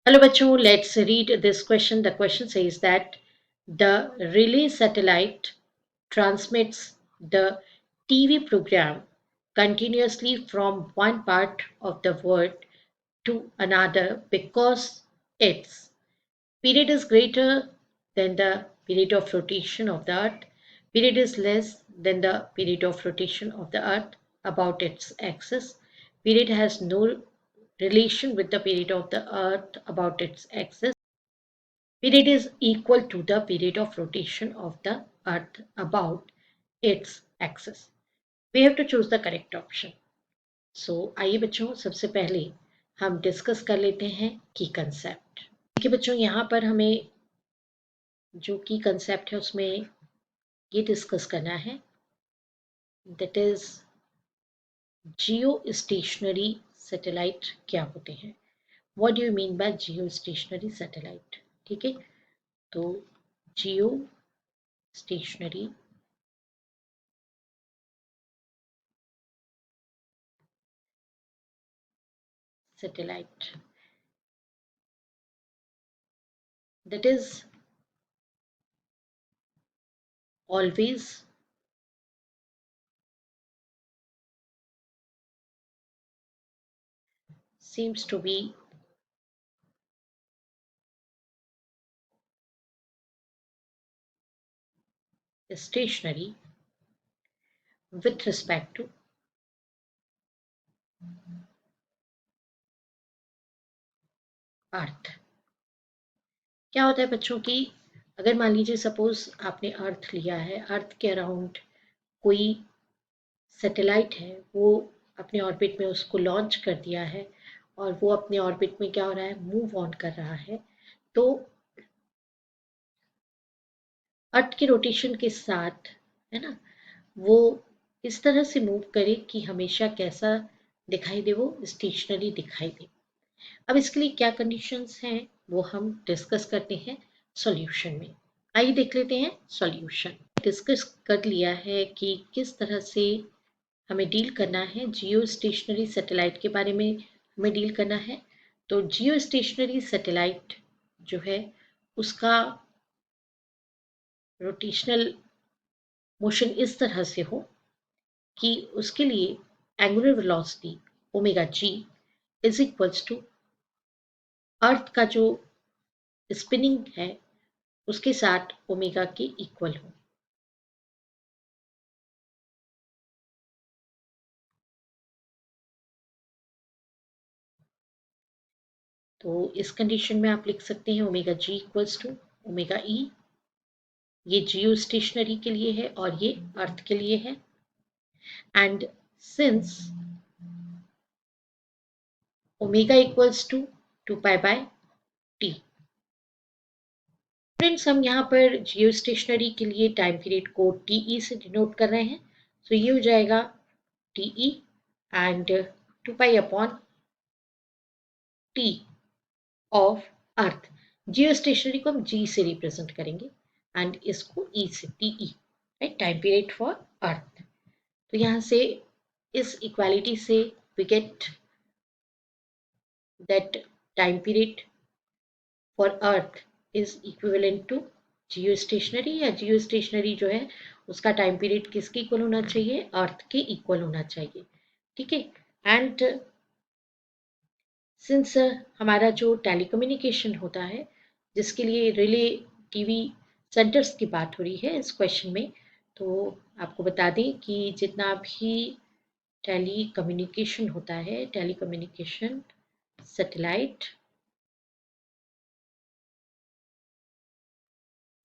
Hello, bachcho. Let's read this question. The question says that the relay satellite transmits the TV program continuously from one part of the world to another because its period is greater than the period of rotation of the earth, period is less than the period of rotation of the earth about its axis, period has no relation with the period of the earth about its axis, period is equal to the period of rotation of the earth about its axis. We have to choose the correct option. So आइए बच्चों, सबसे पहले हम discuss कर लेते हैं की concept. देखिए बच्चों, यहाँ पर हमें जो की कंसेप्ट है उसमें ये डिस्कस करना है, that is Jio stationery satellite क्या होते हैं। What do you mean by Jio stationery satellite? ठीक है, तो जियो stationery satellite, that is always seems to be stationary with respect to अर्थ। क्या होता है बच्चों की, अगर मान लीजिए सपोज आपने अर्थ लिया है, अर्थ के अराउंड कोई सैटेलाइट है, वो अपने ऑर्बिट में उसको लॉन्च कर दिया है और वो अपने ऑर्बिट में क्या हो रहा है, मूव ऑन कर रहा है, तो अर्थ के रोटेशन के साथ, है ना, वो इस तरह से मूव करे कि हमेशा कैसा दिखाई दे, वो स्टेशनरी दिखाई दे। अब इसके लिए क्या कंडीशंस हैं वो हम डिस्कस करते हैं सॉल्यूशन में। आइए देख लेते हैं सॉल्यूशन। डिस्कस कर लिया है कि किस तरह से हमें डील करना है, जियो स्टेशनरी सैटेलाइट के बारे में हमें डील करना है। तो जियो स्टेशनरी सैटेलाइट जो है उसका रोटेशनल मोशन इस तरह से हो कि उसके लिए angular velocity omega g is equals to Earth का जो स्पिनिंग है उसके साथ ओमेगा के इक्वल हो। तो इस कंडीशन में आप लिख सकते हैं omega G equals to omega E. ये जियो स्टेशनरी के लिए है और ये अर्थ के लिए है। And since omega equals to 2 pi by T, friends हम यहाँ पर जियो स्टेशनरी के लिए टाइम पीरियड को टीई से डिनोट कर रहे हैं। तो ये हो जाएगा TE and 2 pi upon T of Earth. Geostationary को हम जी से रिप्रेजेंट करेंगे एंड इसको ई से, TE, right, time period for Earth. तो यहाँ से इस इक्वालिटी से we get that time period for Earth is equivalent to geostationary, या जियो स्टेशनरी जो है उसका टाइम पीरियड किसके इक्वल होना चाहिए, अर्थ के इक्वल होना चाहिए। ठीक है, एंड सिंस हमारा जो टेलीकम्युनिकेशन होता है जिसके लिए रिले टीवी सेंटर्स की बात हो रही है इस क्वेश्चन में, तो आपको बता दें कि जितना भी टेली कम्युनिकेशन होता है, telecommunication satellite,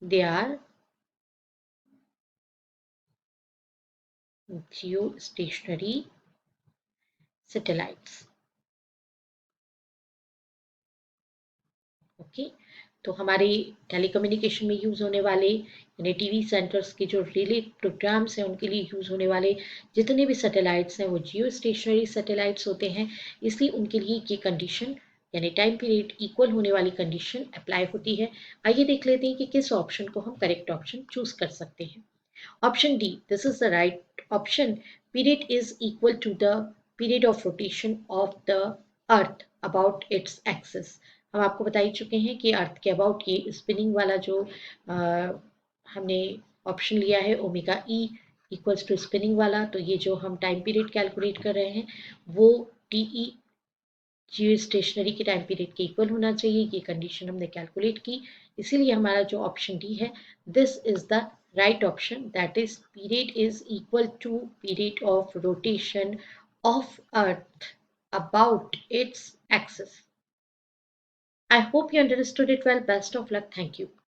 they are geostationary satellites. Okay, तो हमारे टेलीकम्युनिकेशन में यूज़ होने वाले यानी टीवी सेंटर्स के जो रिले प्रोग्राम्स हैं उनके लिए यूज़ होने वाले जितने भी सैटेलाइट्स हैं वो जियो स्टेशनरी सैटेलाइट्स होते हैं। इसलिए उनके लिए ये कंडीशन यानी टाइम पीरियड इक्वल होने वाली कंडीशन अप्लाई होती है। आइए देख लेते हैं कि किस ऑप्शन को हम करेक्ट ऑप्शन चूज कर सकते हैं। Option D, this is the right option. Period is equal to the period of rotation of the Earth about its axis. हम आपको बता ही चुके हैं कि अर्थ के अबाउट ये स्पिनिंग वाला जो हमने ऑप्शन लिया है omega E equals to spinning वाला, तो ये जो हम टाइम पीरियड कैलकुलेट कर रहे हैं वो टी ई जियो स्टेशनरी के टाइम पीरियड के इक्वल होना चाहिए। ये कंडीशन हमने कैलकुलेट की, इसीलिए हमारा जो ऑप्शन डी है this is the right option, that is period is equal to period of rotation of Earth about its axis. I hope you understood it well. Best of luck. Thank you.